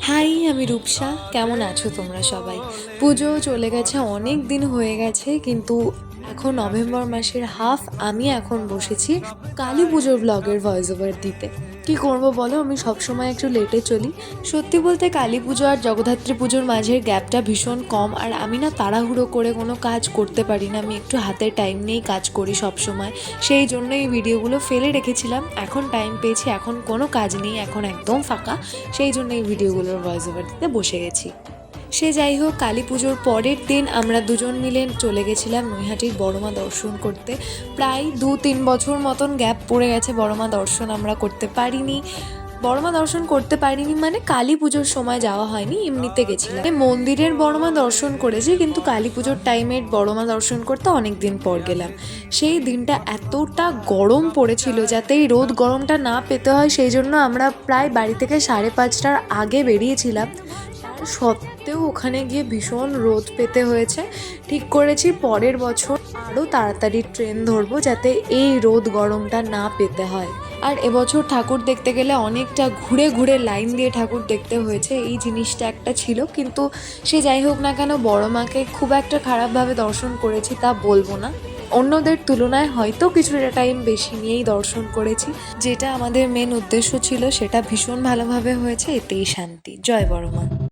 High, আমি রূপসা। কেমন আছো তোমরা সবাই? পুজো চলে গেছে, অনেক দিন হয়ে গেছে, কিন্তু এখন নভেম্বর মাসের হাফ। আমি এখন বসেছি কালী পুজোর ব্লগের ভয়েস ওভার দিতে। কি করব বলো, আমি সবসময় একটু লেটে চলি। সত্যি বলতে কালী পুজো আর জগদ্ধাত্রী পুজোর মাঝের গ্যাপটা ভীষণ কম, আর আমি না তাড়াহুড়ো করে কোনো কাজ করতে পারি না। আমি একটু হাতে টাইম নিয়েই কাজ করি সবসময়, সেই জন্য এই ভিডিওগুলো ফেলে রেখেছিলাম। এখন টাইম পেয়েছি, এখন কোনো কাজ নেই, এখন একদম ফাঁকা, সেই জন্য এই ভিডিওগুলোর ভয়েস ওভার দিতে বসে গেছি। সে যাই হোক, কালী পুজোর পরের দিন আমরা দুজন মিলে চলে গেছিলাম নৈহাটির বড়মা দর্শন করতে। প্রায় 2-3 বছর মতন গ্যাপ পড়ে গেছে, বড়মা দর্শন আমরা করতে পারিনি। বড়মা দর্শন করতে পারিনি মানে কালী পুজোর সময় যাওয়া হয়নি, এমনিতে গেছিলাম। মন্দিরের বড়মা দর্শন করেছি, কিন্তু কালী পুজোর টাইমের বড়মা দর্শন করতে অনেক দিন পর গেলাম। সেই দিনটা এতটা গরম পড়েছিল, যাতে এই রোদ গরমটা না পেতে হয় সেই জন্য আমরা প্রায় বাড়ি থেকে 5:30টার আগে বেরিয়েছিলাম। তার সত্ত্বেও ওখানে গিয়ে ভীষণ রোদ পেতে হয়েছে। ঠিক করেছি পরের বছর আরও তাড়াতাড়ি ট্রেন ধরবো, যাতে এই রোদ গরমটা না পেতে হয়। আর এবছর ঠাকুর দেখতে গেলে অনেকটা ঘুরে ঘুরে লাইন দিয়ে ঠাকুর দেখতে হয়েছে, এই জিনিসটা একটা ছিল। কিন্তু সে যাই হোক না কেন, বড় মাকে খুব একটা খারাপভাবে দর্শন করেছি তা বলবো না। অন্যদের তুলনায় হয়তো কিছুটা টাইম বেশি নিয়েই দর্শন করেছি। যেটা আমাদের মেন উদ্দেশ্য ছিল সেটা ভীষণ ভালোভাবে হয়েছে, এতেই শান্তি। জয় বড় মা।